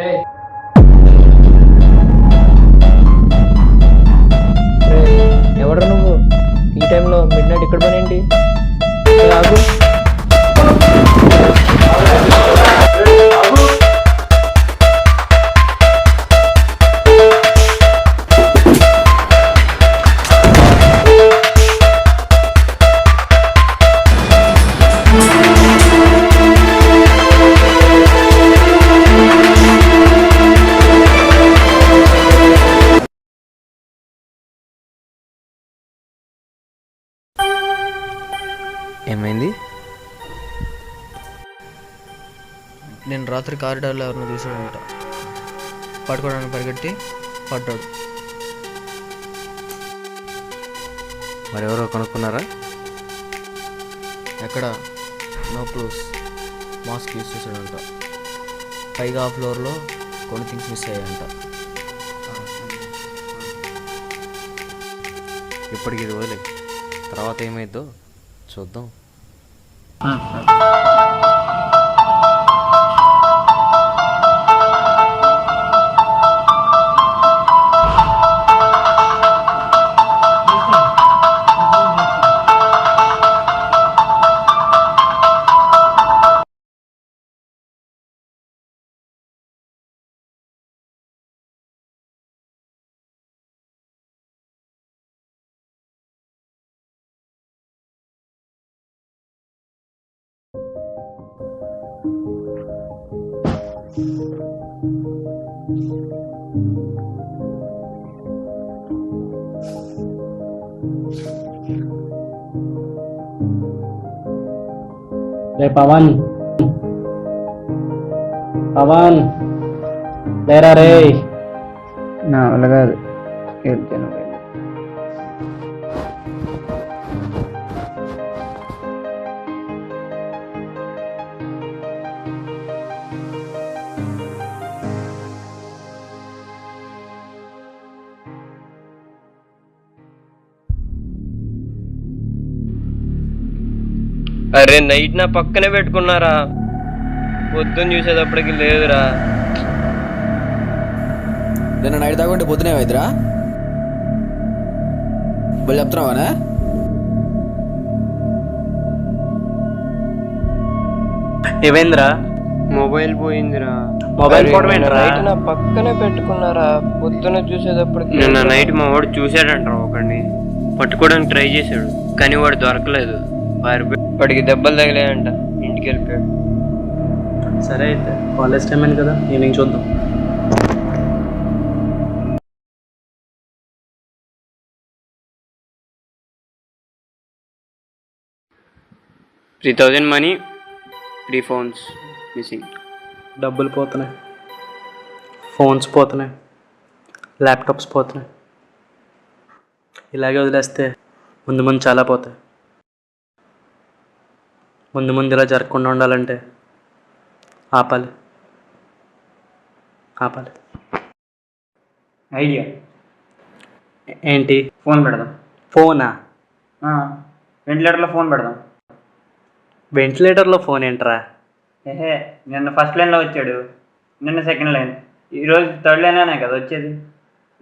రేయ్, ఎవడ్రా నువ్వు ఈ టైంలో మిడ్ నైట్ ఇక్కడ పని ఏంటి? ఆగు. ఏమైంది? నేను రాత్రి కారిడార్లో ఎవరిని చూసాడంట. పట్టుకోవడానికి పరిగెట్టి పడ్డాడు. మరెవరో కనుక్కున్నారా? ఎక్కడ? No clues. మాస్క్ యూస్ చేశాడంట. పైగా ఆ ఫ్లోర్లో కొన్ని థింగ్స్ మిస్ అయ్యాయంట. ఇప్పటికి ఇది వదిలే, తర్వాత ఏమైద్దో చూద్దాం. రే పవన్, పవన్ లేరా రే. నా వల్ల కాదు వెళ్తాను. అరే నైట్ నా పక్కనే పెట్టుకున్నారా, పొద్దున్న చూసేటప్పటికి లేదురా. నిన్న నైట్ దాకుంటే పొద్దునే అవుతురా బలి చెప్తున్నావానే? ఏమైందిరా? మొబైల్ పోయిందిరా. మొబైల్ పోవడం ఏంట్రా? నైట్ నా పక్కనే పెట్టుకున్నారా, పొద్దున్న చూసేటప్పటికి. నిన్న నైట్ మా వాడు చూసాడంట ఒకడిని, పట్టుకోవడానికి ట్రై చేశాడు కానీ వాడు దొరకలేదు. వాడికి దెబ్బలు తగిలాయంట, ఇంటికి వెళ్ళిపోయాడు. సరే అయితే కాలేజ్ టైం అయింది కదా, ఈవినింగ్ చూద్దాం. $3,000 మనీ, 3 phones మిస్సింగ్. డబ్బులు పోతున్నాయి, ఫోన్స్ పోతున్నాయి, ల్యాప్టాప్స్ పోతున్నాయి. ఇలాగే వదిలేస్తే ముందు ముందు చాలా పోతాయి. ముందు ముందు ఇలా జరగకుండా ఉండాలంటే ఆపాలి, ఆపాలి. ఐడియా ఏంటి? ఫోన్ పెడదాం. ఫోనా? వెంటిలేటర్లో ఫోన్ పెడదాం. వెంటిలేటర్లో ఫోన్ ఏంట్రా? ఏహే, నిన్న ఫస్ట్ లైన్లో వచ్చాడు, నిన్న సెకండ్ లైన్, ఈరోజు థర్డ్ లైన్ అనే కదా వచ్చేది.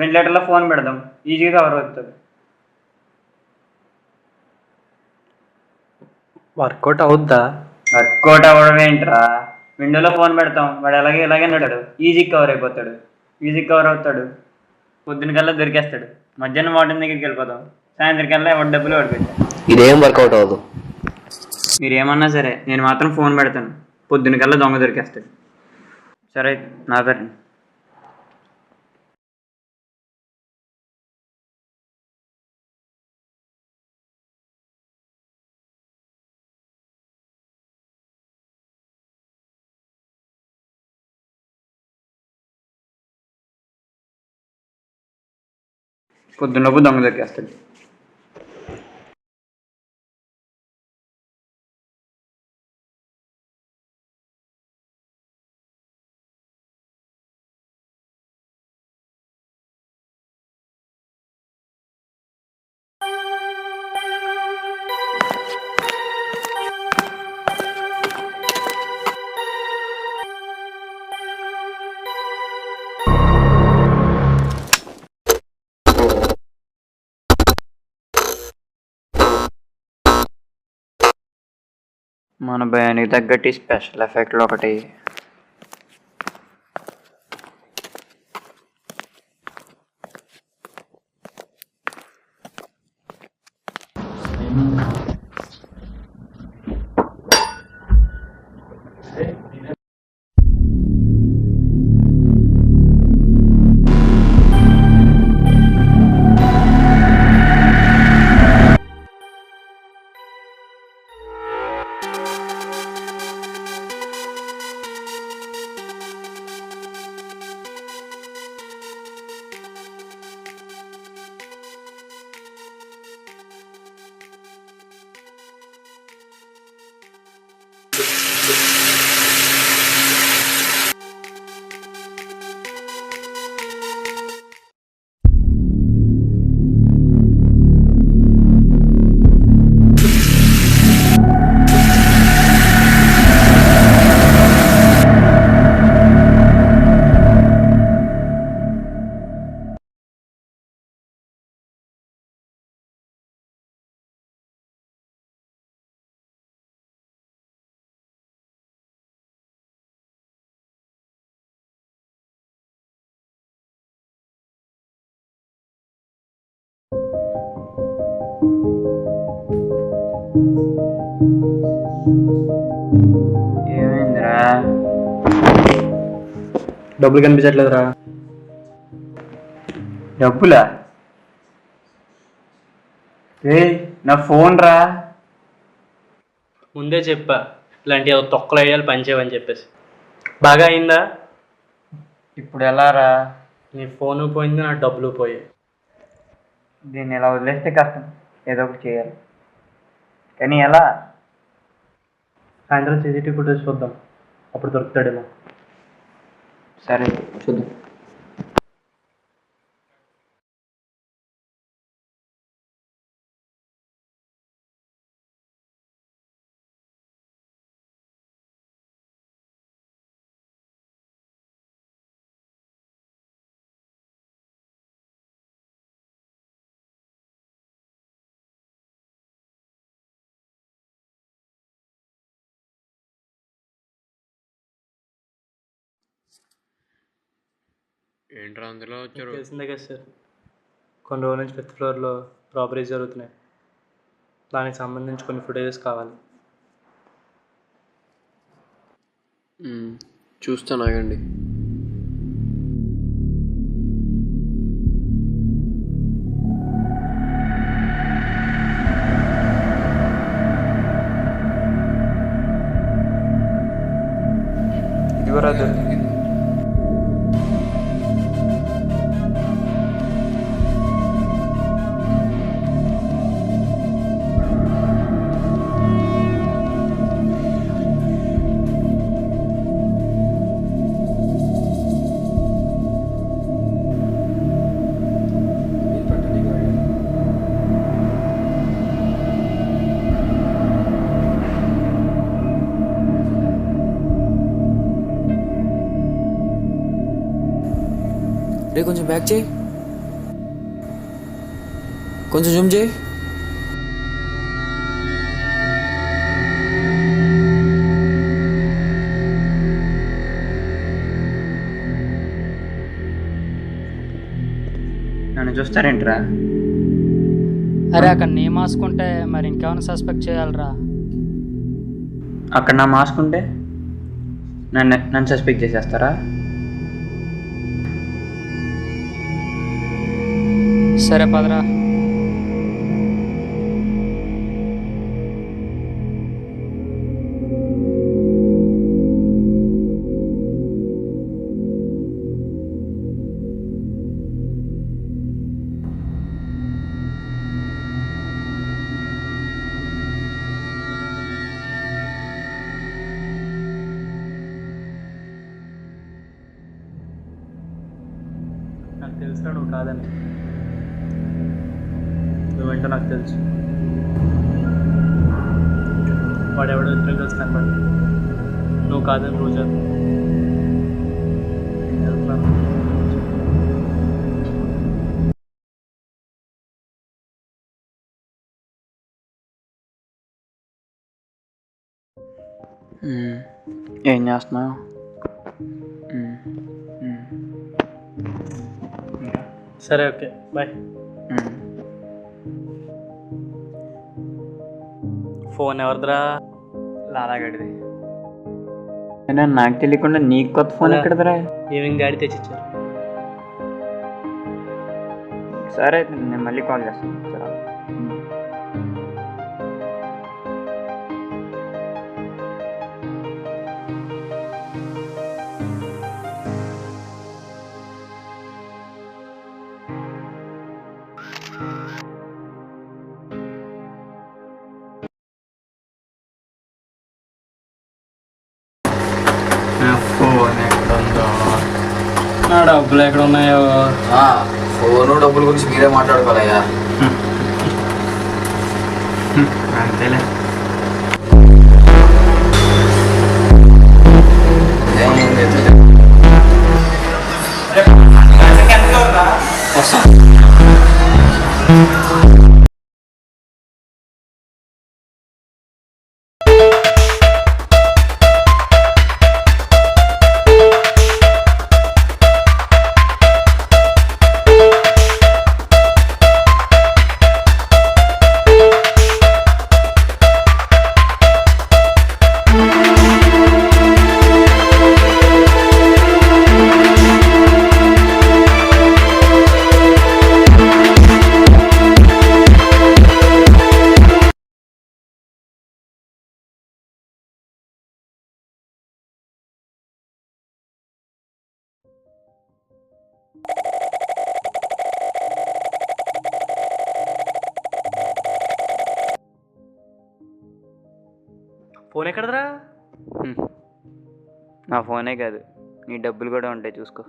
వెంటిలేటర్లో ఫోన్ పెడదాం, ఈజీగా కవర్ అవుతుంది. వర్కౌట్ అవుద్దా? వర్కౌట్ అవ్వడం ఏంట్రా, విండోలో ఫోన్ పెడతాం, వాడు ఇలాగే ఉంటాడు, ఈజీ కవర్ అయిపోతాడు, ఈజీ కవర్ అవుతాడు. పొద్దున కల్లా దొరికేస్తాడు, మధ్యాహ్నం వాటిని దగ్గరికి వెళ్ళిపోతాం, సాయంత్రం కల్లా ఎవరి డబ్బులు పడిపోతాం. ఇదేం వర్కౌట్ అవ్వదు. మీరు ఏమన్నా సరే నేను మాత్రం ఫోన్ పెడతాను, పొద్దున కల్లా దొంగ దొరికేస్తాడు. సరే నా పేరు. పొద్దున్నలోపు దొంగ దొరికేస్తాడు. మన భయానికి తగ్గట్టి స్పెషల్ ఎఫెక్ట్లు ఒకటి. ఏమైందిరా? డబ్బులు కనిపించట్లేదురా. డబ్బులా? రే నా ఫోన్ రా. ముందే చెప్పా ఇలాంటి తొక్కలు అయ్యాలి పనిచేయమని చెప్పేసి. బాగా అయిందా? ఇప్పుడు ఎలా రా? నీ ఫోను పోయింది, నా డబ్బులు పోయాయి. దీన్ని ఎలా వదిలేస్తే కష్టం, ఏదో ఒకటి చేయాలి. కానీ ఎలా? సాయంత్రం సీసీటీవీ ఫుటేజ్ చూద్దాం, అప్పుడు దొరుకుతాడేమో. సరే చూద్దాం. ఏంట్రా అందులో వచ్చారు? తెలిసిందే కదా సార్, కొన్ని రోజుల నుంచి 5th ఫ్లోర్లో రాబరీస్ జరుగుతున్నాయి. దానికి సంబంధించి కొన్ని ఫుటేజెస్ కావాలి. చూస్తాను, ఆగండి. ఇదిగోరా దొరికింది. రే కొంచెం బ్యాక్ చేయి, కొంచెం జూమ్ చేయి. నన్ను చూస్తారేంట్రా? అరే అక్కడ నీ మాస్క్ ఉంటే మరి ఇంకేమైనా సస్పెక్ట్ చేయాలరా? అక్కడ నా మాస్క్ ఉంటే నన్ను సస్పెక్ట్ చేసేస్తారా? సరే పదరా. నాకు తెలుసురా నువ్వు కాదని. నువ్వేంటో నాకు తెలుసు. వాడెవడో ఇద్దరు కలిసి కనబడి నువ్వు కాదని రోజా. ఏం చేస్తున్నావు? సరే ఓకే బాయ్. ఫోన్ ఎవరిదిరా? లాలాగడిది. నాకు తెలియకుండా నీకు కొత్త ఫోన్ ఎక్కడదరా? ఈవినింగ్ డాడీ తెచ్చిచ్చారు. సరే అయితే నేను మళ్ళీ కాల్ చేస్తాను. సరే. ఫోన్ ఎక్కడుందో, నా డబ్బులు ఎక్కడ ఉన్నాయో. ఫోను డబ్బుల గురించి మీరే మాట్లాడుకోవాలయ్యా. అంతేలే. ఫోన్ ఎక్కడదిరా? నా ఫోనే కాదు, నీ డబ్బులు కూడా ఉంటాయి, చూసుకో.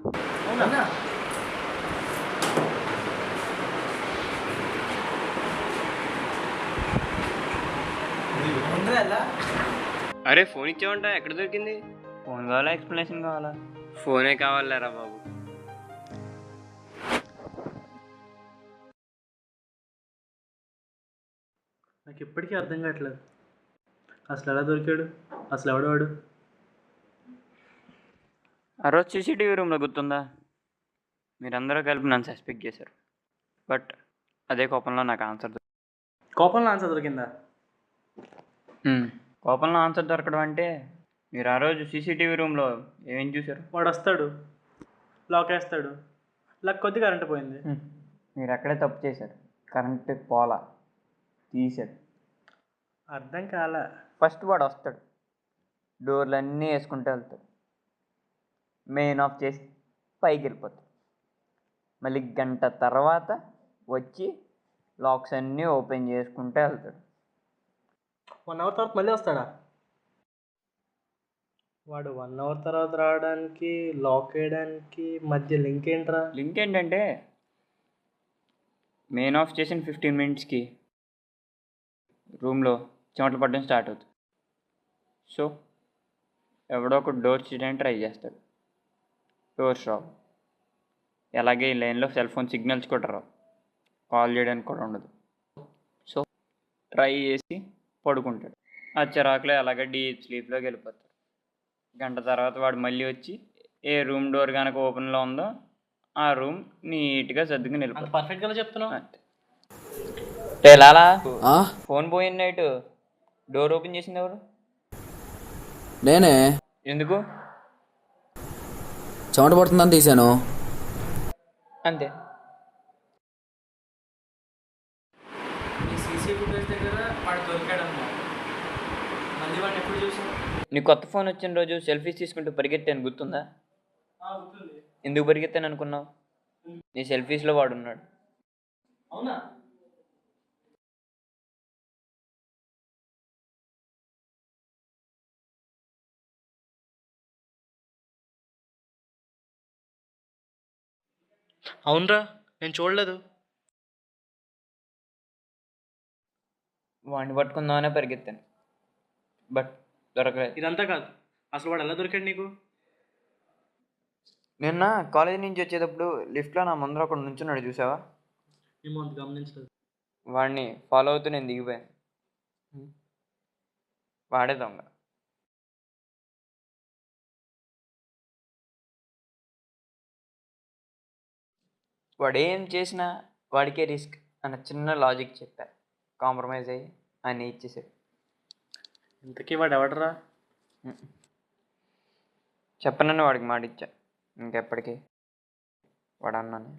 అరే ఫోన్ ఇచ్చావంట, ఎక్కడ దొరికింది? ఫోన్ కావాలా, ఎక్స్ప్లెనేషన్ కావాలా? ఫోనే కావాలరా బాబు. నాకు ఇప్పటికీ అర్థం కావట్లేదు, అసలు ఎలా దొరికాడు, అసలు ఎవడవాడు? ఆ రోజు సీసీటీవీ రూమ్లో గుర్తుందా? మీరందరూ కలిపి నన్ను సస్పెక్ట్ చేశారు. బట్ అదే కోపంలో నాకు ఆన్సర్ కోపంలో ఆన్సర్ దొరికిందా? కోపంలో ఆన్సర్ దొరకడం అంటే, మీరు ఆ రోజు సీసీటీవీ రూమ్లో ఏమేం చూశారు? వాడు వస్తాడు, లాక్ వేస్తాడు, లాక్ కొద్ది కరెంట్ పోయింది. మీరు అక్కడే తప్పు చేశారు. కరెంట్ పోలా, తీశాడు. అర్థం కాలా. ఫస్ట్ వాడు వస్తాడు, డోర్లు అన్నీ వేసుకుంటూ వెళ్తాడు, మెయిన్ ఆఫ్ చేసి పైకి వెళ్ళిపోతాడు. మళ్ళీ గంట తర్వాత వచ్చి లాక్స్ అన్నీ ఓపెన్ చేసుకుంటూ వెళ్తాడు. 1 అవర్ తర్వాత మళ్ళీ వస్తాడా? వాడు 1 అవర్ తర్వాత రావడానికి, లాక్ వేయడానికి మధ్య లింక్ ఏంట్రా? లింక్ ఏంటంటే, మెయిన్ ఆఫ్ చేసిన 15 మినిట్స్కి రూమ్లో చెమటలు పడడం స్టార్ట్ అవుతుంది. సో ఎవడో ఒక డోర్ తీయడానికి ట్రై చేస్తాడు, డోర్స్ రావు. అలాగే ఈ లైన్లో సెల్ ఫోన్ సిగ్నల్స్ కూడా రావు, కాల్ చేయడానికి కూడా ఉండదు. సో ట్రై చేసి పడుకుంటాడు. ఆ చిరాకులో అలాగే డీప్ స్లీప్లోకి వెళ్ళిపోతాడు. గంట తర్వాత వాడు మళ్ళీ వచ్చి ఏ రూమ్ డోర్ కనుక ఓపెన్లో ఉందో ఆ రూమ్ నీట్గా సర్దుకుని వెళ్ళిపోతాడు. పర్ఫెక్ట్గా చెప్తున్నావు. లాలా, ఆ? ఫోన్ పోయిన నైట్ డోర్ ఓపెన్ చేసింది ఎవరు? నేనే. ఎందుకు? చెమట పడుతుందని తీశాను. అంతే. సీసీ ఫుటేజ్ దగ్గర వాడు దొరికాడమ్మా. మళ్ళీ వాడిని ఎప్పుడు చూసావు? నీ కొత్త ఫోన్ వచ్చిన రోజు సెల్ఫీస్ తీసుకుంటూ పరిగెత్తాను, గుర్తుందా? గుర్తుంది. ఎందుకు పరిగెత్తాను అనుకున్నావు? నీ సెల్ఫీస్లో వాడున్నాడు. అవునా? అవునరా, నేను చూడలేదు. వాడిని పట్టుకుందామనే పరిగెత్తాను, బట్ దొరకలేదు. ఇదంతా కాదు, అసలు వాడు ఎలా దొరికాడు నీకు? నిన్న కాలేజీ నుంచి వచ్చేటప్పుడు లిఫ్ట్లో నా ముందర ఒకడు నుంచున్నాడు, చూసావా? ఏమో అంత గమనించలేదు. వాడిని ఫాలో అవుతూ నేను దిగిపోయాను. వాడే దొంగ. వాడు ఏం చేసినా వాడికే రిస్క్ అన్న చిన్న లాజిక్ చెప్పా. కాంప్రమైజ్ అయ్యి ఆయన ఇచ్చేసాడు. ఇంతకీ వాడు ఎవడరా? చెప్పనని వాడికి మాట ఇచ్చా, ఇంకెప్పటికీ వాడు అన్నాను.